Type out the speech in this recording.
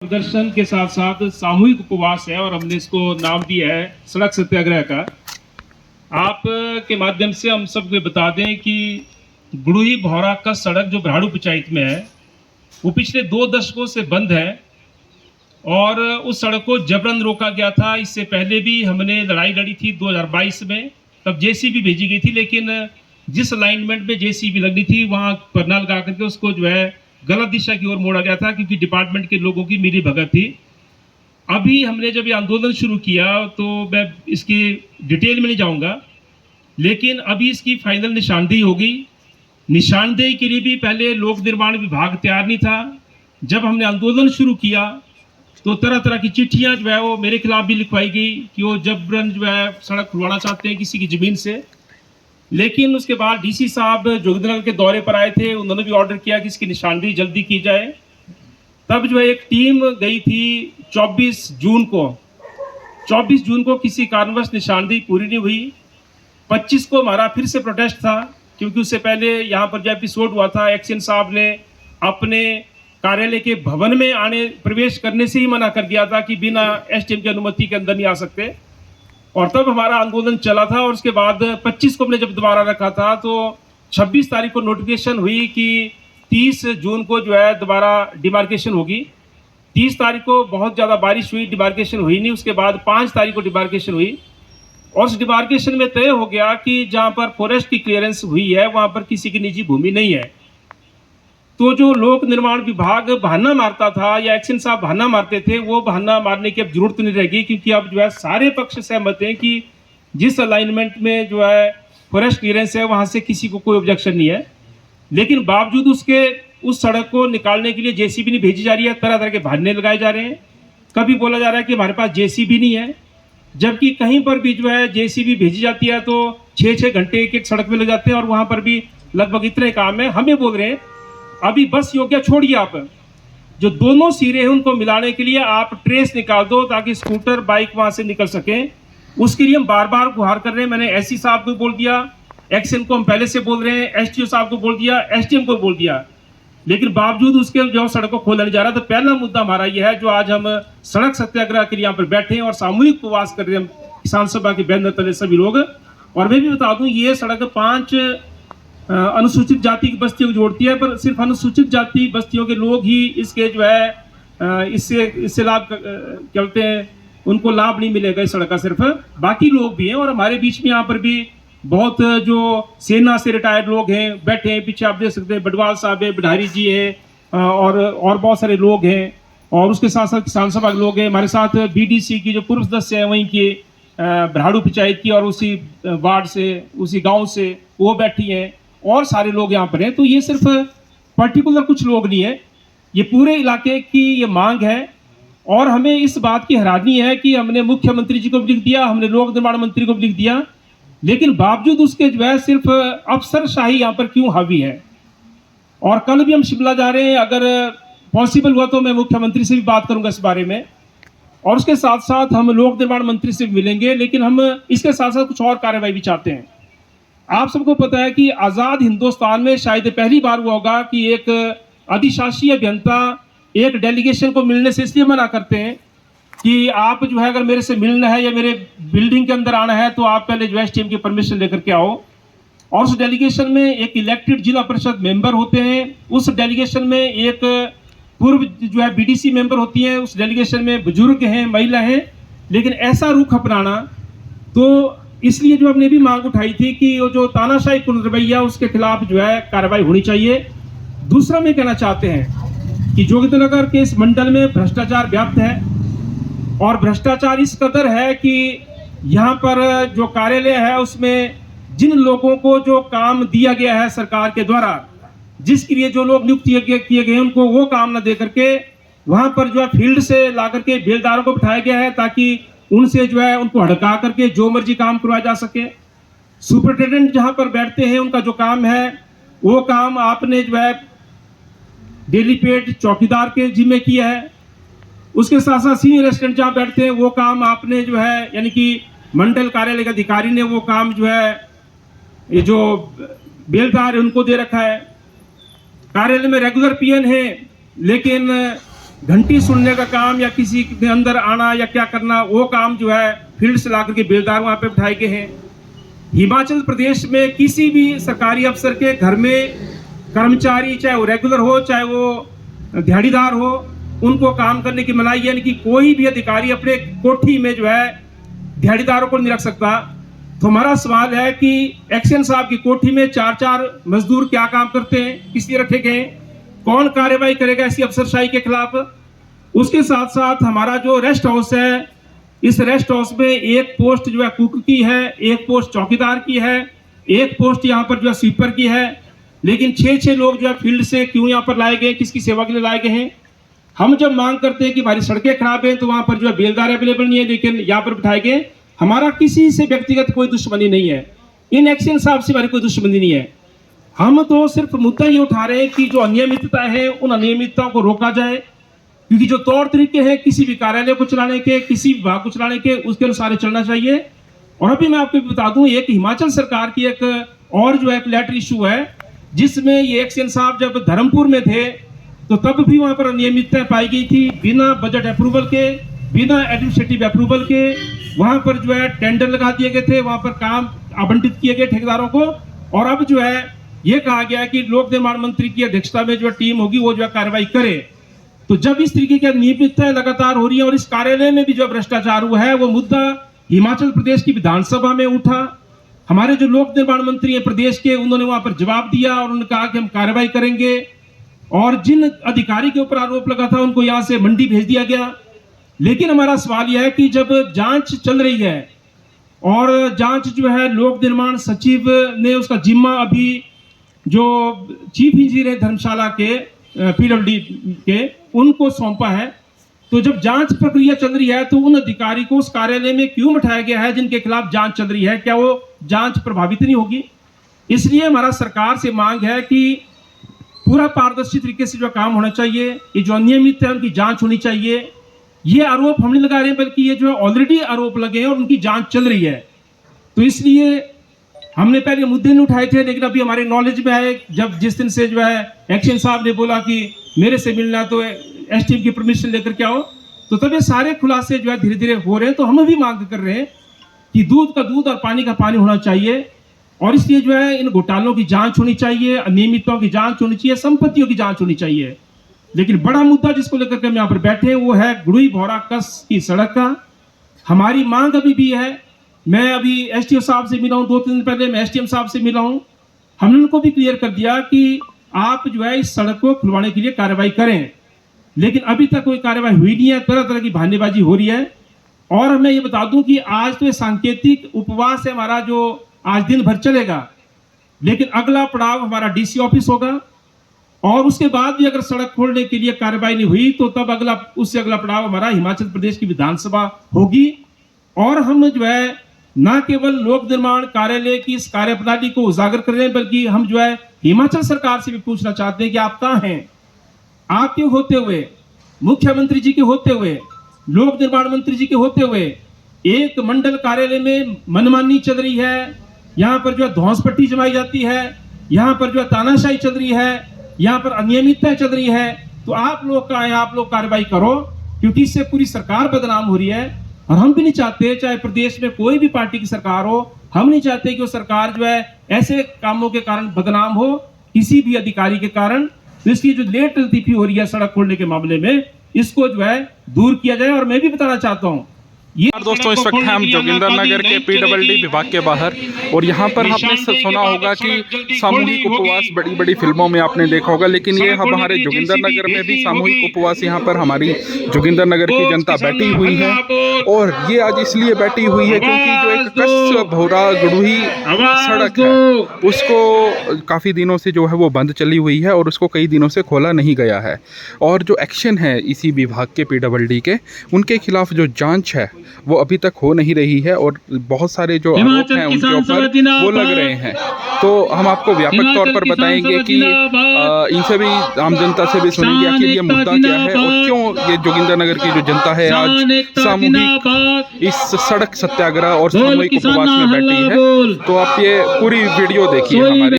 प्रदर्शन के साथ साथ सामूहिक उपवास है और हमने इसको नाम दिया है सड़क सत्याग्रह का। आप के माध्यम से हम सबको बता दें कि गुड़ुही भौरा का सड़क जो भराड़ू पंचायत में है वो पिछले 2 दशकों से बंद है और उस सड़क को जबरन रोका गया था। इससे पहले भी हमने लड़ाई लड़ी थी 2022 में, तब जेसीबी भेजी गई थी, लेकिन जिस अलाइनमेंट में जेसीबी लगनी थी वहाँ परना लगा करके उसको जो है गलत दिशा की ओर मोड़ा गया था, क्योंकि डिपार्टमेंट के लोगों की मिली भगत थी। अभी हमने जब ये आंदोलन शुरू किया तो मैं इसकी डिटेल में नहीं जाऊंगा, लेकिन अभी इसकी फाइनल निशानदेही होगी। निशानदेही के लिए भी पहले लोक निर्माण विभाग तैयार नहीं था। जब हमने आंदोलन शुरू किया तो तरह तरह की चिट्ठियां जो है वो मेरे खिलाफ भी लिखवाई गई कि वो जबरन जो है सड़क खुलवाना चाहते हैं किसी की जमीन से। लेकिन उसके बाद डीसी साहब जोगिंद्रनगर के दौरे पर आए थे, उन्होंने भी ऑर्डर किया कि इसकी निशानदेही जल्दी की जाए। तब जो है एक टीम गई थी 24 जून को किसी कारणवश निशानदेही पूरी नहीं हुई। 25 को हमारा फिर से प्रोटेस्ट था, क्योंकि उससे पहले यहाँ पर जो एपिसोड हुआ था, एक्शन साहब ने अपने कार्यालय के भवन में प्रवेश करने से ही मना कर दिया था कि बिना एसडीएम की अनुमति के अंदर नहीं आ सकते। और तब हमारा आंदोलन चला था और उसके बाद 25 को हमने जब दोबारा रखा था तो 26 तारीख को नोटिफिकेशन हुई कि 30 जून को जो है दोबारा डिमार्केशन होगी। 30 तारीख को बहुत ज़्यादा बारिश हुई, डिमार्केशन हुई नहीं। उसके बाद 5 तारीख को डिमार्केशन हुई और उस डिमार्केशन में तय हो गया कि जहाँ पर फॉरेस्ट की क्लियरेंस हुई है वहाँ पर किसी की निजी भूमि नहीं है। तो जो लोक निर्माण विभाग बहाना मारता था या एक्शन साहब बहाना मारते थे, वो बहाना मारने की अब जरूरत नहीं रहेगी, क्योंकि अब जो है सारे पक्ष सहमत हैं कि जिस अलाइनमेंट में जो है फॉरेस्ट क्लियरेंस है वहाँ से किसी को कोई ऑब्जेक्शन नहीं है। लेकिन बावजूद उसके उस सड़क को निकालने के लिए जेसीबी नहीं भेजी जा रही है, तरह तरह के बहाने लगाए जा रहे हैं। कभी बोला जा रहा है कि हमारे पास जेसीबी नहीं है, जबकि कहीं पर भी जो है जेसीबी भेजी जाती है तो 6-6 घंटे एक सड़क में लग जाते हैं और वहाँ पर भी लगभग इतने काम है। हमें बोल रहे हैं अभी बस योग्य छोड़िए, आप जो दोनों सिरे हैं उनको मिलाने के लिए आप ट्रेस निकाल दो ताकि स्कूटर बाइक वहां से निकल सके। उसके लिए हम बार बार गुहार कर रहे हैं। मैंने एससी साहब को बोल दिया, एक्शन को हम पहले से बोल रहे हैं, एसटीओ साहब को बोल दिया, एसडीएम को बोल दिया, लेकिन बावजूद उसके जो सड़क को खोला नहीं जा रहा। तो पहला मुद्दा हमारा यह है जो आज हम सड़क सत्याग्रह के लिए यहाँ पर बैठे हैं और सामूहिक उपवास कर रहे हैं किसान सभा के बैनर तले सभी लोग। और मैं भी बता दूं ये सड़क 5 अनुसूचित जाति की बस्तियों को जोड़ती है, पर सिर्फ अनुसूचित जाति बस्तियों के लोग ही इसके जो है इससे लाभ कहते हैं, उनको लाभ नहीं मिलेगा इस सड़क का, सिर्फ बाकी लोग भी हैं। और हमारे बीच में यहाँ पर भी बहुत जो सेना से रिटायर्ड लोग हैं बैठे हैं, पीछे आप देख सकते हैं बडवाल साहब है, बिढ़ारी जी है और बहुत सारे लोग हैं। और उसके साथ साथ किसान सभा के लोग हैं हमारे साथ। बीडीसी की जो पूर्व सदस्य है वहीं की भराड़ू पंचायत की और उसी वार्ड से उसी गाँव से वो बैठी हैं और सारे लोग यहाँ पर हैं। तो ये सिर्फ पर्टिकुलर कुछ लोग नहीं है, ये पूरे इलाके की ये मांग है। और हमें इस बात की हैरानी है कि हमने मुख्यमंत्री जी को भी लिख दिया, हमने लोक निर्माण मंत्री को भी लिख दिया, लेकिन बावजूद उसके जो है सिर्फ अफसरशाही यहाँ पर क्यों हावी है। और कल भी हम शिमला जा रहे हैं, अगर पॉसिबल हुआ तो मैं मुख्यमंत्री से भी बात करूंगा इस बारे में, और उसके साथ साथ हम लोक निर्माण मंत्री से भी मिलेंगे। लेकिन हम इसके साथ साथ कुछ और कार्रवाई भी चाहते हैं। आप सबको पता है कि आज़ाद हिंदुस्तान में शायद पहली बार हुआ होगा कि एक अधिशासी अभियंता एक डेलीगेशन को मिलने से इसलिए मना करते हैं कि आप जो है अगर मेरे से मिलना है या मेरे बिल्डिंग के अंदर आना है तो आप पहले जो एसडीएम की परमिशन लेकर के आओ। और उस डेलीगेशन में एक इलेक्टेड जिला परिषद मेंबर होते हैं, उस डेलीगेशन में एक पूर्व जो है बीडीसी मेंबर होती है, उस डेलीगेशन में बुजुर्ग हैं, महिला हैं। लेकिन ऐसा रुख अपनाना, तो इसलिए जो हमने भी मांग उठाई थी कि वो जो तानाशाही रवैया उसके खिलाफ जो है कार्रवाई होनी चाहिए। दूसरा में कहना चाहते हैं कि जोगिंद्रनगर के इस मंडल में भ्रष्टाचार व्याप्त है और भ्रष्टाचार इस कदर है कि यहाँ पर जो कार्यालय है उसमें जिन लोगों को जो काम दिया गया है सरकार के द्वारा, जिसके लिए जो लोग नियुक्त किए गए उनको वो काम न दे करके वहाँ पर जो है फील्ड से ला करके बेलदारों को बिठाया गया है ताकि उनसे जो है उनको हड़का करके जो मर्जी काम करवाया जा सके। सुपरिटेंडेंट जहां पर बैठते हैं उनका जो काम है वो काम आपने जो है डेली पेड चौकीदार के जिम्मे किया है। उसके साथ साथ सीनियर असिस्टेंट जहां बैठते हैं वो काम आपने जो है यानी कि मंडल कार्यालय के अधिकारी ने वो काम जो है ये जो बेलदार है उनको दे रखा है। कार्यालय में रेगुलर पीएन है, लेकिन घंटी सुनने का काम या किसी के अंदर आना या क्या करना, वो काम जो है फील्ड से लाकर के बेलदार वहां पे बिठाए गए हैं। हिमाचल प्रदेश में किसी भी सरकारी अफसर के घर में कर्मचारी, चाहे वो रेगुलर हो चाहे वो दिहाड़ीदार हो, उनको काम करने की मनाही है, यानी कि कोई भी अधिकारी अपने कोठी में जो है दिहाड़ीदारों को नहीं रख सकता। तो हमारा सवाल है कि एक्शन साहब की कोठी में 4-4 मजदूर क्या काम करते हैं, किस लिए रखे गए, कौन कार्रवाई करेगा ऐसी अफसरशाही के खिलाफ। उसके साथ साथ हमारा जो रेस्ट हाउस है, इस रेस्ट हाउस में एक पोस्ट जो है कुक की है, एक पोस्ट चौकीदार की है, एक पोस्ट यहाँ पर जो है स्वीपर की है, लेकिन 6-6 लोग जो है फील्ड से क्यों यहाँ पर लाए गए, किसकी सेवा के लिए लाए गए हैं। हम जब मांग करते हैं कि हमारी सड़कें खराब हैं तो वहां पर जो है बेलदार अवेलेबल नहीं है, लेकिन यहाँ पर बिठाए गए। हमारा किसी से व्यक्तिगत कोई दुश्मनी नहीं है, इन एक्शन साहब से हमारी कोई दुश्मनी नहीं है। हम तो सिर्फ मुद्दा ये उठा रहे हैं कि जो अनियमितता है उन अनियमितताओं को रोका जाए, क्योंकि जो तौर तरीके हैं किसी भी कार्यालय को चलाने के, किसी विभाग को चलाने के, उसके अनुसार चलना चाहिए। और अभी मैं आपको बता दूं, एक हिमाचल सरकार की एक और जो है लेटर इशू है, जिसमें ये एक्शन साहब जब धर्मपुर में थे तो तब भी वहां पर अनियमितता पाई गई थी। बिना बजट अप्रूवल के, बिना एडमिनिस्ट्रेटिव अप्रूवल के वहां पर जो है टेंडर लगा दिए गए थे, वहां पर काम आवंटित किए गए ठेकेदारों को। और अब जो है ये कहा गया कि लोक निर्माण मंत्री की अध्यक्षता में जो टीम होगी वो जो है कार्रवाई करे। तो जब इस तरीके की अनियमितताएं लगातार हो रही है और इस कार्यालय में भी जो भ्रष्टाचार हुआ है, वो मुद्दा हिमाचल प्रदेश की विधानसभा में उठा। हमारे जो लोक निर्माण मंत्री है प्रदेश के, उन्होंने वहां पर जवाब दिया और उन्होंने कहा कि हम कार्रवाई करेंगे। और जिन अधिकारी के ऊपर आरोप लगा था उनको यहां से मंडी भेज दिया गया। लेकिन हमारा सवाल यह है कि जब जांच चल रही है और जांच जो है लोक निर्माण सचिव ने उसका जिम्मा अभी जो चीफ इंजीनियर है धर्मशाला के पीडब्ल्यूडी के, उनको सौंपा है, तो जब जांच प्रक्रिया चल रही है तो उन अधिकारी को उस कार्यालय में क्यों बिठाया गया है जिनके खिलाफ जांच चल रही है? क्या वो जांच प्रभावित नहीं होगी? इसलिए हमारा सरकार से मांग है कि पूरा पारदर्शी तरीके से जो काम होना चाहिए, ये जो अनियमित है उनकी जांच होनी चाहिए। ये आरोप हम नहीं लगा रहे हैं, बल्कि ये जो है ऑलरेडी आरोप लगे हैं और उनकी जांच चल रही है। तो इसलिए हमने पहले मुद्दे नहीं उठाए थे, लेकिन अभी हमारे नॉलेज में आए, जब जिस दिन से जो है एक्शन साहब ने बोला कि मेरे से मिलना तो एसटीएम की परमिशन लेकर के आओ, तो तब ये सारे खुलासे जो है धीरे धीरे हो रहे हैं। तो हम भी मांग कर रहे हैं कि दूध का दूध और पानी का पानी होना चाहिए, और इसलिए जो है इन घोटालों की जांच होनी चाहिए, अनियमितताओं की जांच होनी चाहिए, संपत्तियों की जांच होनी चाहिए। लेकिन बड़ा मुद्दा जिसको लेकर के हम यहाँ पर बैठे हैं वो है गुड़ई भौरा कस की सड़क का। हमारी मांग अभी भी है। मैं अभी एसटीओ साहब से मिला हूँ, 2-3 दिन पहले मैं एसटीएम साहब से मिला हूँ। हमने उनको भी क्लियर कर दिया कि आप जो है इस सड़क को खुलवाने के लिए कार्रवाई करें, लेकिन अभी तक कोई कार्रवाई हुई नहीं है। तरह तरह की बहानेबाजी हो रही है। और मैं ये बता दूं कि आज तो ये सांकेतिक उपवास है हमारा, जो आज दिन भर चलेगा, लेकिन अगला पड़ाव हमारा डीसी ऑफिस होगा, और उसके बाद भी अगर सड़क खोलने के लिए कार्रवाई नहीं हुई तो तब उससे अगला पड़ाव हमारा हिमाचल प्रदेश की विधानसभा होगी। और हम जो है न केवल लोक निर्माण कार्यालय की इस कार्यप्रणाली को उजागर कर रहे हैं, बल्कि हम जो है हिमाचल सरकार से भी पूछना चाहते हैं कि आप कहाँ हैं? आपके होते हुए, मुख्यमंत्री जी के होते हुए, लोक निर्माण मंत्री जी के होते हुए एक मंडल कार्यालय में मनमानी चल रही है, यहाँ पर जो है धौंसपट्टी जमाई जाती है, यहाँ पर जो है तानाशाही चल रही है, यहाँ पर अनियमितता चल रही है। तो आप लोग का है, आप लोग कार्रवाई करो, क्योंकि इससे पूरी सरकार बदनाम हो रही है। और हम भी नहीं चाहते, चाहे प्रदेश में कोई भी पार्टी की सरकार हो, हम नहीं चाहते कि वो सरकार जो है ऐसे कामों के कारण बदनाम हो, किसी भी अधिकारी के कारण। तो इसकी जो लेट लतीफी हो रही है सड़क खोलने के मामले में, इसको जो है दूर किया जाए। और मैं भी बताना चाहता हूँ, दोस्तों इस वक्त हम जोगिंदर नगर के पीडब्ल्यूडी विभाग के बाहर, और यहाँ पर आपने सुना होगा कि सामूहिक उपवास बड़ी बड़ी फिल्मों में आपने देखा होगा, लेकिन ये हमारे जोगिंदर नगर में भी सामूहिक उपवास यहाँ पर हमारी जोगिंदर नगर की जनता बैठी हुई है। और ये आज इसलिए बैठी हुई है क्योंकि जो एक कस भौरा गड़ुही सड़क है उसको काफ़ी दिनों से जो है वो बंद चली हुई है और उसको कई दिनों से खोला नहीं गया है। और जो एक्शन है इसी विभाग के पीडब्ल्यूडी के, उनके खिलाफ जो जांच है वो अभी तक हो नहीं रही है, और बहुत सारे जो आरोप हैं उनके ऊपर वो लग रहे हैं। तो हम आपको व्यापक तौर पर बताएंगे कि इनसे भी, आम जनता से भी सुनेंगे आखिर ये मुद्दा क्या है और क्यों ये जोगिंदर नगर की जो जनता है आज सामूहिक इस सड़क सत्याग्रह और सामूहिक उपवास में बैठी है। तो आप ये पूरी वीडियो देखिए हमारे।